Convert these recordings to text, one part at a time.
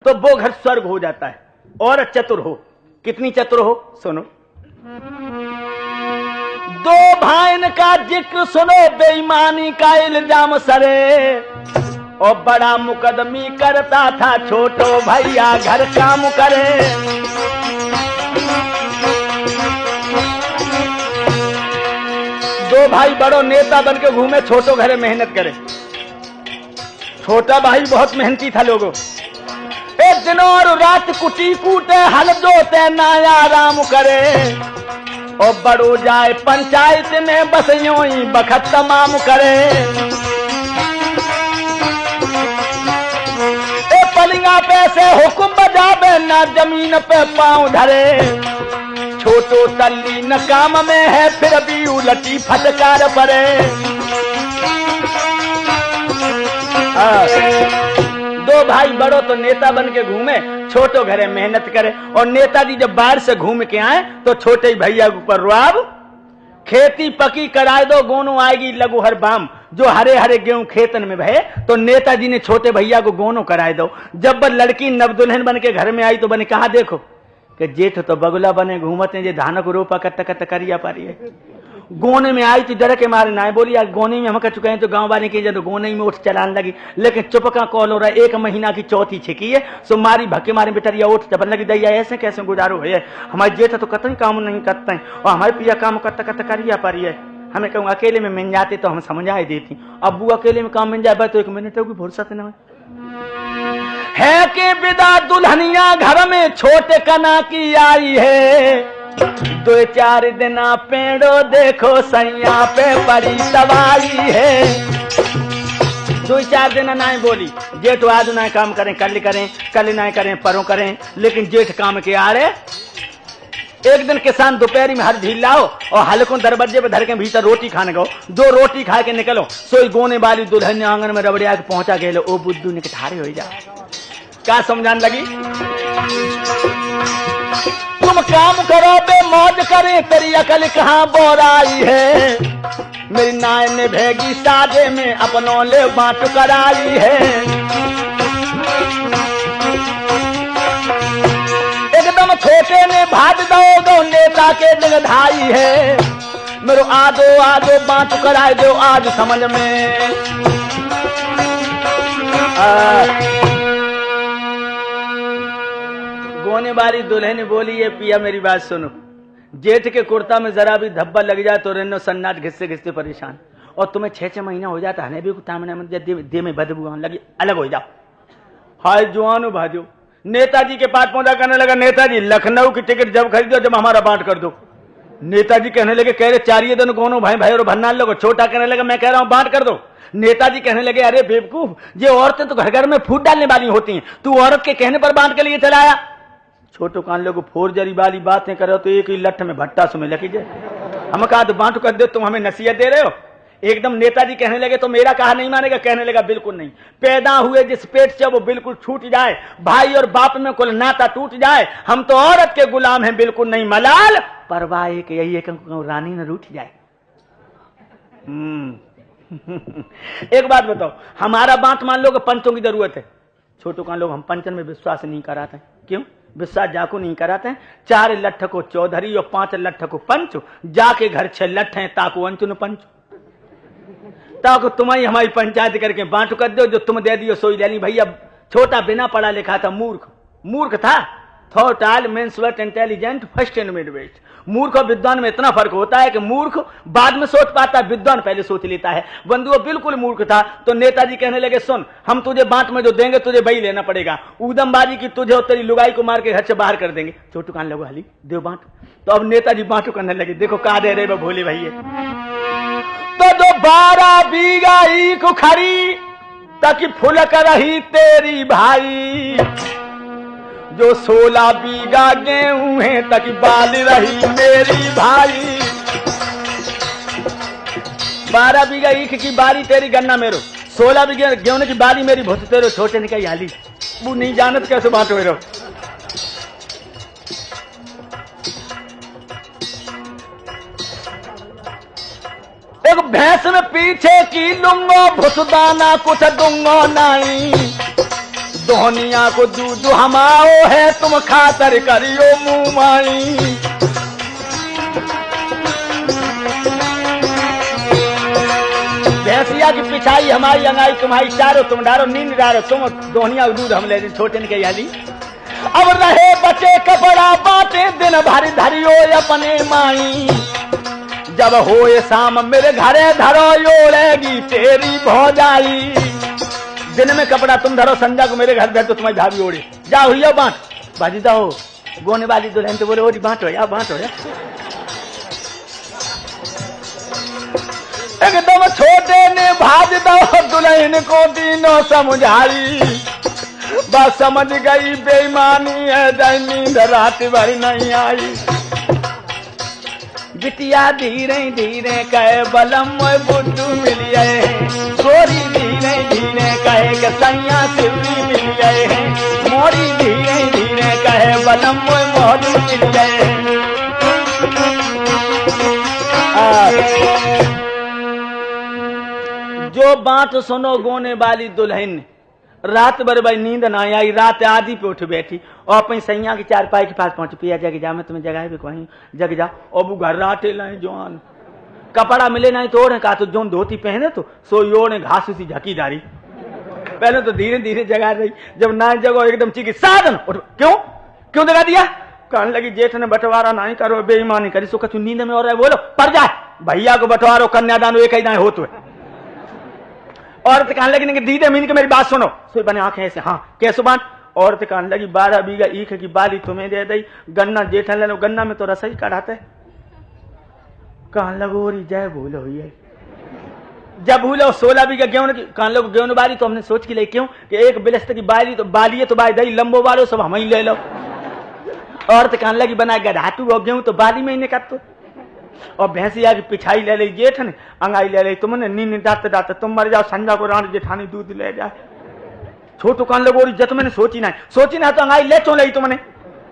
तो वो घर स्वर्ग हो जाता है। और चतुर हो, कितनी चतुर हो सुनो। दो भाइन का जिक्र सुनो, बेईमानी का इल्जाम सरे, और बड़ा मुकदमी करता था छोटो भैया घर काम करे। दो भाई बड़ो नेता बन के घूमे, छोटो घरे मेहनत करे। छोटा भाई बहुत मेहनती था लोगों। एक दिन और रात कुटी कूटे, हल जोते नाया राम करे, और बड़ो जाए पंचायत में बस यूं ही बखत तमाम करे। ए पलिंगा पे से हुक्म बजावे, ना जमीन पे पांव धरे, छोटो तल्ली न काम में है फिर भी उलटी फटकार परे। दो भाई बड़ो तो नेता बन के घूमे, छोटो घरे मेहनत करे। और नेताजी जब बाहर से घूम के आए तो छोटे भैया के ऊपर रुआब, खेती पकी कराए दो गोनो आएगी लगू हर बाम, जो हरे हरे गेहूं खेतन में भये। तो नेताजी ने छोटे भैया को गोनो कराए दो। जब वह लड़की नवदुल्हन बन के घर में आई तो बने कहा देखो कि जेठ तो बगुला बने घूमते हैं, जे धान को रोपा कत कत करिया पारी है। गोने में आई तो डर के मारे ना बोली यार गोने में हम कर चुके हैं, तो गांव वाले की जब गोने में उठ चलाने लगी, लेकिन चुपका कॉल हो रहा है। 1 महीना की चौथी छिकी है, सो मारी भक्के मारे बेटरिया उठ चपन लगी दैया ऐसे कैसे गुजारो है। हमारे जेठ तो कतई काम नहीं करते हैं, और हमारे पिया काम कत कत करिया पारी है। हमें कहूँ अकेले में मिल जाते तो हम समझा ही देती, अबू अकेले में काम मिल जाए तो 1 मिनट की फुर्सत न है कि विदा दुल्हनिया घर में छोटे कना की आई है। 2-4 दिन पेड़ो देखो सैया पे परी सवारी है। 2-4 दिन ना बोली, जेठ आज ना काम करें कल करें, कल ना करें परों करें, लेकिन जेठ काम के आ रहे। एक दिन किसान दोपहरी में हर ढील लाओ और हल्कों दरवाजे पे धर के भीतर रोटी खाने गो। 2 रोटी खा के निकलो, सोई गोने वाली दुल्हन आंगन में रबड़िया के पहुंचा गए। ओ बुद्धू ने ठारे हो जा, क्या समझाने लगी। तुम काम करो बे मौज करे, तेरी अकल कहाँ बोराई है। मेरी नाय ने भेगी साजे में अपनों ले बांट कराई है। एकदम छोटे ने भाग दो नेता के जगधाई है। मेरो आदो आदो बांट कराए दो आज समझ में। गोने वाली दुल्हन बोली ये पिया मेरी बात सुनो, जेठ के कुर्ता में जरा भी धब्बा लग जाए तो रेनो सन्नाट घिसते घिसते परेशान, और तुम्हें 6-6 महीना हो जाता है भी दे में बदबू आने लगी, अलग हो जाओ। हाय जुआनो भाजो, नेताजी के पास पहुंचा करने लगा, नेताजी लखनऊ की टिकट जब खरीदो जब हमारा बांट कर दो। नेताजी कहने लगे कह रहे 4 दिन गोनो भाई भाई और भन्ना लोग। छोटा कहने लगा मैं कह रहा हूं बांट कर दो। नेताजी कहने लगे अरे बेवकूफ, ये औरतें तो घर घर में फूट डालने वाली होती हैं, तू औरत के कहने पर बांट के लिए चलाया। छोटो कान लोग फोर्जरी वाली बातें करो तो एक ही लठ में भट्टा सुमे लगी जाए। हम कहा तो बांट कर दो, तुम हमें नसीहत दे रहे हो। एकदम नेताजी कहने लगे तो मेरा कहा नहीं मानेगा। कहने लगा बिल्कुल नहीं, पैदा हुए जिस पेट से वो बिल्कुल छूट जाए, भाई और बाप में कुल नाता टूट जाए। हम तो औरत के गुलाम हैं, बिल्कुल नहीं मलाल। परवाह एक यही है कि रानी न रूठ जाए। एक बात बताओ, हमारा बांट मान लो कि पंचों की जरूरत है। छोटो कान लोग हम पंचन में विश्वास नहीं कराते। क्यों विश्वास जाको नहीं कराते हैं? 4 लठ को चौधरी और 5 लठ को पंच, जाके घर 6 लठ हैं ताको अंचुन पंच, ताको तुम्हारी हमारी पंचायत करके बांट कर दो, जो तुम दे दियो सोई ले ली। भैया छोटा बिना पढ़ा लिखा था, मूर्ख था। Thought all mens were intelligent first and mid west. मूर्ख और विद्वान में इतना फर्क होता है कि मूर्ख बाद में सोच पाता है, विद्वान पहले सोच लेता है। बंधुओं बिल्कुल मूर्ख था। तो नेताजी कहने लगे सुन, हम तुझे बांट में जो देंगे तुझे वही लेना पड़ेगा। ऊदमबाजी की तुझे और तेरी लुगाई को मार के घर से बाहर कर देंगे। छोटू कान लगो हली देव बांट। तो अब नेताजी बांटू करने लगे। देखो कहा दे रहे भोले भैया, तो जो 12 बीघा ईख खरी ताकि फुलक रही तेरी भाई, जो 16 बीघा गेहूं है तक बाल रही मेरी भाई। 12 बीघा ईख की बारी तेरी गन्ना मेरो, 16 बीघा गेहूं की बारी मेरी भूत तेरो। छोटे ने कही हाली वो नहीं जानत कैसे बांटो रहो। एक भैंस में पीछे की लूंगो भुसदाना कुछ दूंगो नहीं, दोहनिया को दूध हमाओ है तुम खातर करियो मुँह माई। भैंसिया की पिछाई हमारी अंगाई तुम्हारी चारो तुम डारो नींद डारो तुम दोहनिया को दूध हम ले छोटे ने कही आली। अब रहे बचे कपड़ा बाटे दिन भर धरियो अपने माई। जब होए शाम मेरे घरे धरो ओढ़ेगी तेरी भौजाई। दिन में कपड़ा तुम धरो संजा को मेरे घर धर तो तुम्हारी भाभी ओढ़े। जाओ हुई बांट बाजी जाओ गोने वाली दुल्हन तो बोले ओरी बांटो या बांटो या। एकदम छोटे ने भाज दो दुल्हन को तीनों समझाई। बस समझ गई बेईमानी है नींद रात भर नहीं आई। बिटिया धीरे धीरे कहे बलम बुद्धू मिल गए हैं। गोरी धीरे धीरे कहे कि सैया सिवरी मिल गए हैं। मोरी धीरे धीरे कहे बलम मोहरू मिल गए हैं। जो बात सुनो गोने वाली दुल्हन रात भर भाई नींद ना आई। रात आधी पे उठ बैठी और अपनी सैया की चारपाई के पास पहुंच पिया जग जा मैं तुम्हें जगह भी कहूँ जग जा। और वो घर राटे लाए जवान कपड़ा मिले नहीं तो ओढ़े कहा तो जो धोती पहने तो सो योड़े घास उसी झकी डारी। पहले तो धीरे धीरे जगा रही जब ना जगो एकदम चीखी साधन क्यों क्यों जगा दिया। कहने लगी जेठ ने बंटवारा नहीं करो बेईमानी करी सो कछु नींद में और रहे बोलो पर जाए भैया को बंटवारो कन्यादान एक ही ना हो तो। औरत कहने लगी कि दीदे मीन के मेरी बात सुनो सो बने आंखें ऐसे हाँ कैसे बात। औरत कहने लगी 12 बीघा ईख की बाली तुम्हें दे दी गन्ना जेठन ले लो गन्ना में तो रसोई कढ़ाते। कहने लगो और जय भूल हुई है जब भूलो 16 बीघा गेहूं की कहने लगो गेहूं बारी तो हमने सोच के लिए क्यों कि एक बिलस्त की बाली तो बाली तो बाई दही लंबो वालो सब हम ही ले लो। औरत कहने लगी बना गधातू और गेहूं तो बाली में ही निकल तो। और भैंसिया की पिछाई ले ली जेठ ने अंगाई ले ली तुमने नींद डांटते डांटते तुम मर जाओ संजा को रानी जेठानी दूध ले जाए। छोटू कान लगो जत मैंने सोची ना तो अंगाई ले चो ली तुमने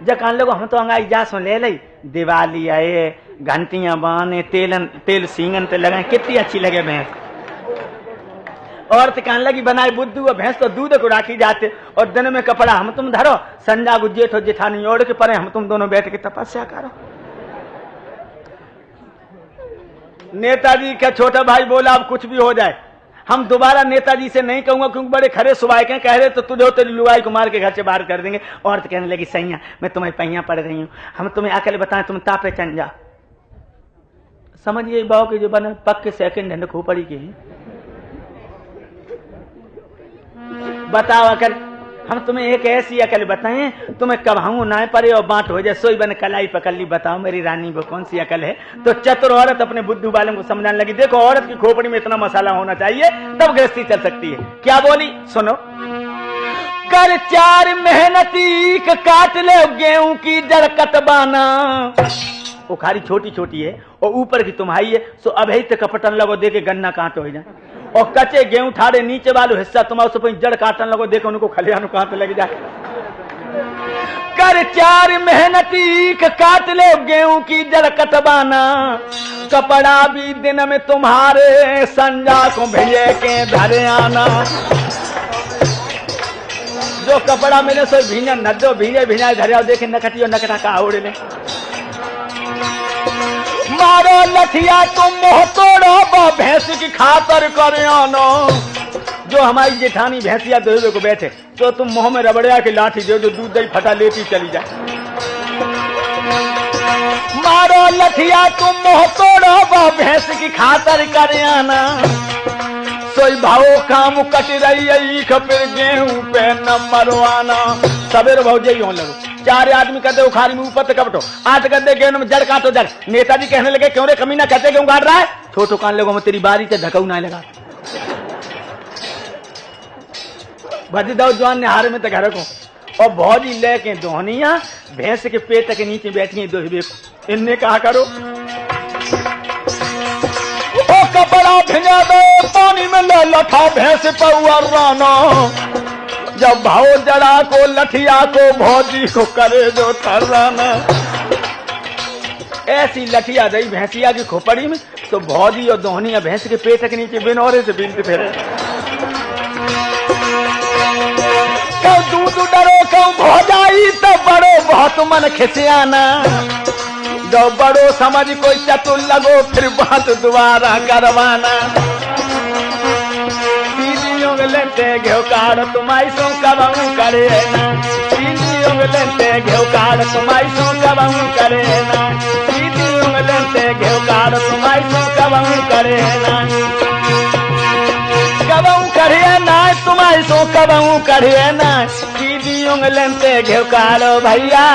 जब कान लगो हम तो अंगाई जा सो ले ली। दिवाली आए घंटियां बाने तेल सींगन पे लगाए कितनी अच्छी लगे भैंस। औरत कहने लगी बनाए बुद्धू और भैंस तो दूध को राखी जाते और दिन में कपड़ा हम तुम धरो संजा को जेठ और जेठानी ओढ़ के परे हम तुम दोनों बैठ के तपस्या करो। नेताजी का छोटा भाई बोला अब कुछ भी हो जाए हम दोबारा नेताजी से नहीं कहूंगा क्योंकि बड़े खरे सुबाई के कह रहे तो तुझे तेरी लुगाई को मार के घर से बाहर कर देंगे। औरत कहने लगी सैया मैं तुम्हें पहिया पड़ रही हूं हम तुम्हें आकर बताएं तुम तापे चन जा। समझिए बाव के जो बने पक्के सेकंड हैंड खोपड़ी के बताओ अकल हम तुम्हें एक ऐसी अकल बताएं तुम्हें कभाऊ ना पड़े और बांट हो जाए सोई बने कलाई पकड़ ली। बताओ मेरी रानी वो कौन सी अकल है। तो चतुर औरत अपने बुद्धू वालों को समझाने लगी देखो औरत की खोपड़ी में इतना मसाला होना चाहिए तब गृहस्थी चल सकती है। क्या बोली सुनो कर 4 मेहनती काट ले गेहूं की जड़ कटबाना। उखारी छोटी छोटी है और ऊपर की तुम्हारी है सो अभी तक कपटन लगो देखे गन्ना कांट हो जाए और कच्चे गेहूं ठाड़े नीचे वालों हिस्सा तुम्हारे जड़ काटन लगो देखो उनको खलियान कांट लग जाए। कर 4 मेहनती काट ले गेहूं की जड़ कटबाना कपड़ा भी दिन में तुम्हारे संजा को भेजे के धरे आना। जो कपड़ा मिले सो भीना नदो भीजे भीना धरे देखे नकटियो नकटा का उड़े ले मारो लठिया तुम मोह तोड़ो भैंस की खातर करे आनो। जो हमारी जेठानी भैंसिया दोहे को बैठे तो तुम मुंह में रबड़िया की लाठी दे जो दूध दही फटा लेती चली जाए। मारो लठिया तुम मोह तोड़ो भैंस की खातर करे आना। सोई भावो काम कट रही फिर गेहूं पे न मरवाना। सवेरे भौजे ही लगो 4 आदमी कहते उखारी में ऊपर कपटो 8 गद्दे गेहूं में जड़ काटो जड़। नेताजी कहने लगे क्यों रे कमीना कहते क्यों काट रहा है। छोटो कान लोगों में तेरी बारी से धकऊ ना लगा भजी दो जवान ने हारे में तो घर को और भौजी लेके दोहनिया भैंस के पेट के नीचे बैठी दोहबे इनने कहा करो ओ कपड़ा भिजा दो पानी में ले लठा भैंस पर राना। जब भाव जड़ा को लठिया को भौजी को करे जो थर्राना। ऐसी लठिया दई भैंसिया की खोपड़ी में तो भौजी और दोहनिया भैंस के पेट के नीचे बिनौरे से बिनते फिरे। कहूँ दूध डरो कहूँ भो जाई तो बड़ो बहुत मन खिसियाना। जो बड़ो समझ कोई चतुर लगो फिर बात दोबारा करवाना। सीधी उंगलते घेव काड़ तुम्हारी सो कबहू करे ना। सीधी उंगलते घेव काड़ तुम्हारी सो कबहू करे ना। सीधी उंगलते घेव काड़ तुम्हारी सो कबहू करे ना। कबहू करे ना तुम्हारी सो कबहू करे ना। सीधी उंगलते घेव काड़ भैया